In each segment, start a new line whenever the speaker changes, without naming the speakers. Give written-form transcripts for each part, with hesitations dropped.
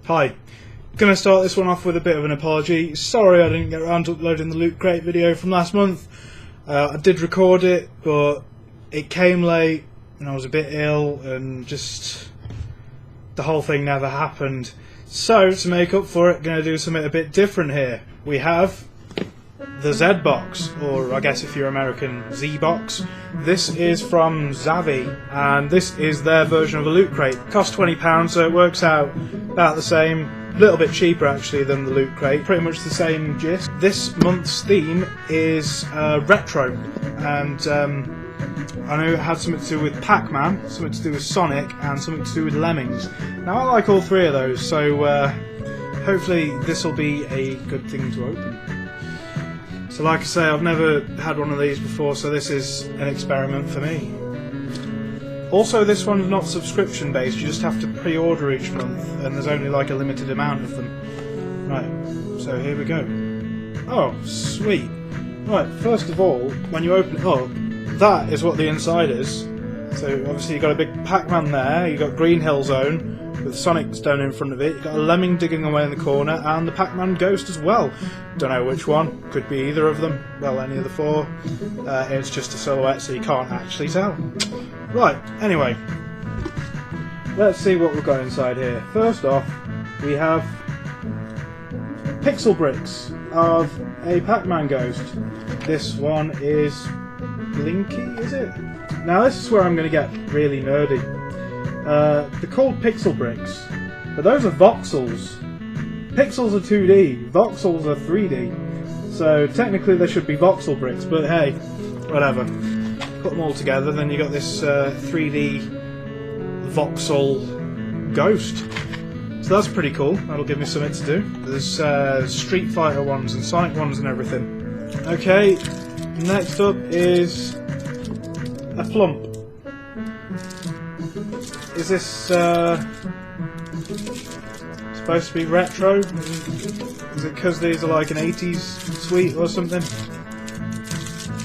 Hi. Gonna start this one off with a bit of an apology. Sorry I didn't get around to uploading the Loot Crate video from last month. I did record it, but it came late and I was a bit ill and just the whole thing never happened. So to make up for it, gonna do something a bit different here. We have the Zbox, or I guess if you're American, Zbox. This is from Zavvi, and this is their version of a Loot Crate. Costs £20, so it works out about the same. A little bit cheaper actually than the Loot Crate. Pretty much the same gist. This month's theme is retro, and I know it had something to do with Pac-Man, something to do with Sonic, and something to do with Lemmings. Now I like all three of those, so hopefully this will be a good thing to open. So like I say, I've never had one of these before, so this is an experiment for me. Also, this one's not subscription based, you just have to pre-order each month, and there's only like a limited amount of them. Right, so here we go. Oh, sweet. Right, first of all, when you open it up, that is what the inside is. So obviously you've got a big Pac-Man there, you've got Green Hill Zone, with Sonic Stone in front of it, you've got a lemming digging away in the corner, and the Pac-Man Ghost as well. Don't know which one, could be either of them, well, any of the four. It's just a silhouette, so you can't actually tell. Right, anyway, let's see what we've got inside here. First off, we have pixel bricks of a Pac-Man Ghost. This one is Blinky, is it? Now this is where I'm going to get really nerdy. They're called pixel bricks, but those are voxels. Pixels are 2D, voxels are 3D. So technically they should be voxel bricks, but hey, whatever. Put them all together, then you got this 3D voxel ghost. So that's pretty cool. That'll give me something to do. There's Street Fighter ones and Sonic ones and everything. Okay, next up is a plump. Is this supposed to be retro? Is it because these are like an 80s sweet or something?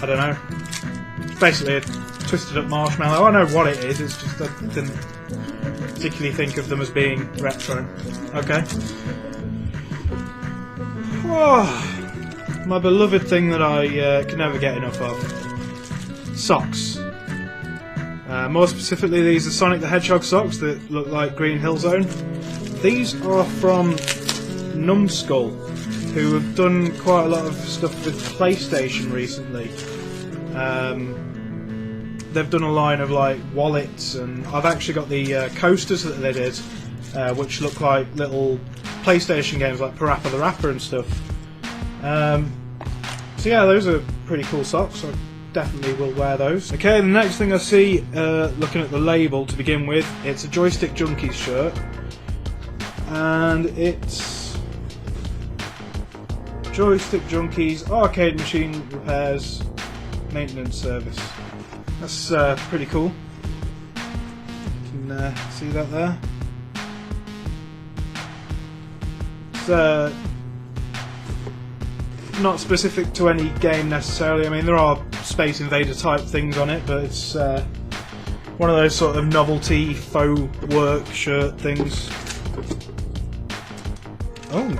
I don't know. It's basically a twisted up marshmallow. I know what it is, it's just I didn't particularly think of them as being retro. Okay. Oh, my beloved thing that I can never get enough of. Socks. More specifically, these are Sonic the Hedgehog socks that look like Green Hill Zone. These are from Numbskull, who have done quite a lot of stuff with PlayStation recently. They've done a line of like wallets, and I've actually got the coasters that they did, which look like little PlayStation games like Parappa the Rapper and stuff. So yeah, those are pretty cool socks. I definitely will wear those. Okay, the next thing I see, looking at the label to begin with, it's a Joystick Junkies shirt, and it's Joystick Junkies Arcade Machine Repairs Maintenance Service. That's pretty cool. You can see that there. It's not specific to any game necessarily. I mean, there are Space Invader type things on it, but it's one of those sort of novelty faux work shirt things. Oh.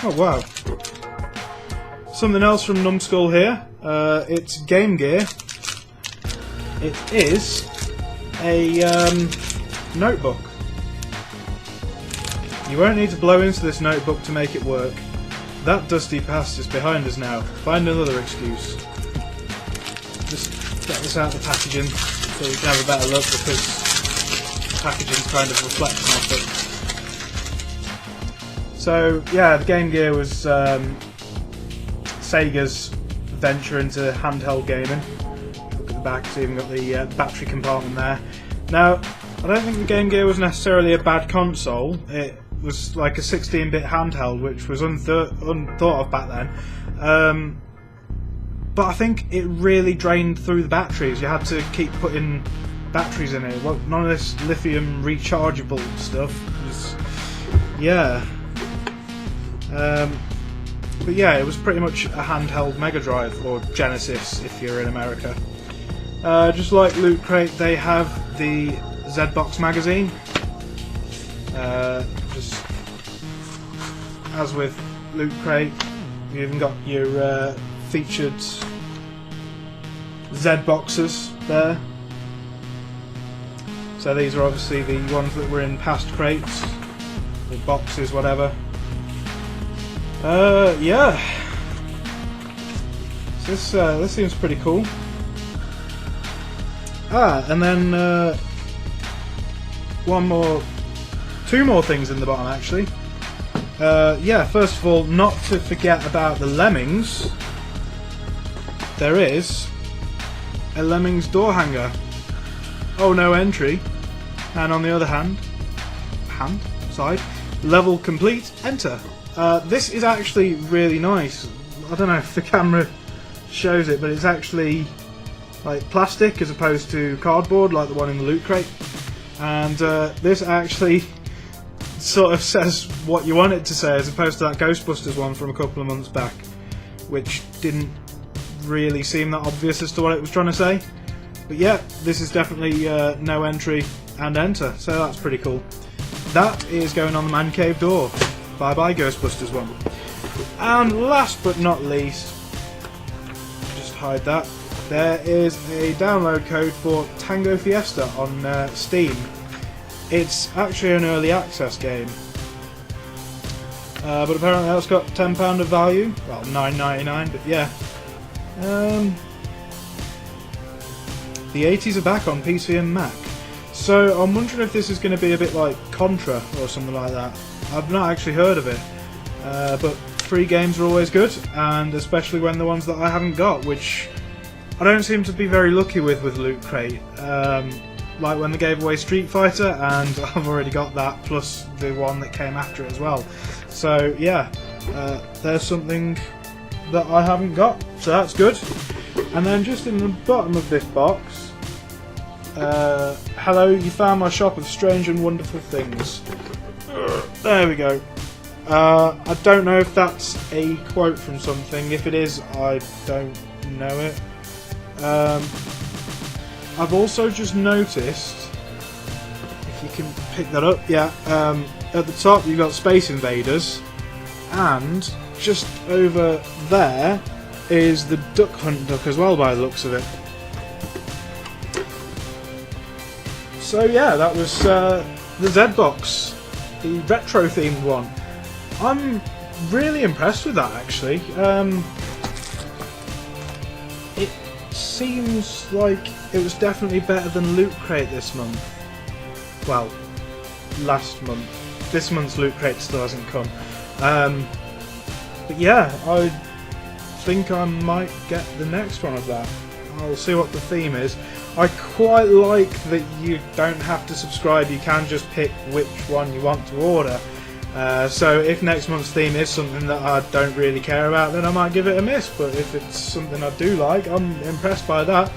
Oh wow. Something else from Numbskull here. It's Game Gear. It is a notebook. You won't need to blow into this notebook to make it work. That dusty past is behind us now. Find another excuse. Just get this out of the packaging so you can have a better look, because the packaging's kind of reflecting off it. So yeah, the Game Gear was Sega's venture into handheld gaming. Look at the back, it's even got the battery compartment there. Now, I don't think the Game Gear was necessarily a bad console. It was like a 16-bit handheld, which was unthought of back then. But I think it really drained through the batteries. You had to keep putting batteries in it. Well, none of this lithium rechargeable stuff. It was, yeah. But yeah, it was pretty much a handheld Mega Drive, or Genesis if you're in America. Just like Loot Crate, they have the Zbox magazine. Just as with Loot Crate, you even got your featured Z-boxes there. So these are obviously the ones that were in past crates, the boxes, whatever. Yeah. So this seems pretty cool. And then two more things in the bottom actually. Yeah, first of all, not to forget about the Lemmings. There is a Lemmings door hanger. Oh, no entry. And on the other side, level complete, enter. This is actually really nice. I don't know if the camera shows it, but it's actually like plastic as opposed to cardboard like the one in the Loot Crate. And this actually sort of says what you want it to say, as opposed to that Ghostbusters one from a couple of months back, which didn't really seem that obvious as to what it was trying to say. But yeah, this is definitely no entry and enter, so that's pretty cool. That is going on the man cave door. Bye bye Ghostbusters one. And last but not least, just hide that, there is a download code for Tango Fiesta on Steam. It's actually an early access game, but apparently that's got £10 of value, well $9.99, but yeah. The 80s are back on PC and Mac, so I'm wondering if this is going to be a bit like Contra or something like that. I've not actually heard of it, but free games are always good, and especially when the ones that I haven't got, which I don't seem to be very lucky with Loot Crate. Like when they gave away Street Fighter, and I've already got that, plus the one that came after it as well. So yeah, there's something that I haven't got, so that's good. And then just in the bottom of this box, hello, you found my shop of strange and wonderful things. There we go. I don't know if that's a quote from something. If it is, I don't know it. I've also just noticed, if you can pick that up, yeah, at the top you've got Space Invaders, and just over there is the Duck Hunt duck as well, by the looks of it. So yeah, that was the Zbox, the retro themed one. I'm really impressed with that actually. It seems like it was definitely better than Loot Crate this month. Well, last month. This month's Loot Crate still hasn't come. But yeah, I think I might get the next one of that. I'll see what the theme is. I quite like that you don't have to subscribe, you can just pick which one you want to order. So if next month's theme is something that I don't really care about, then I might give it a miss, but if it's something I do like, I'm impressed by that.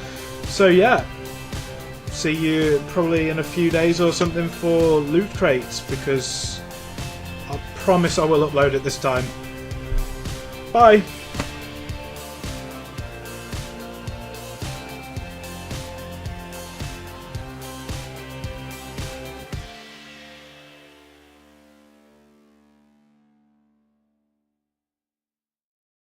So yeah, see you probably in a few days or something for Loot Crates, because I promise I will upload it this time. Bye!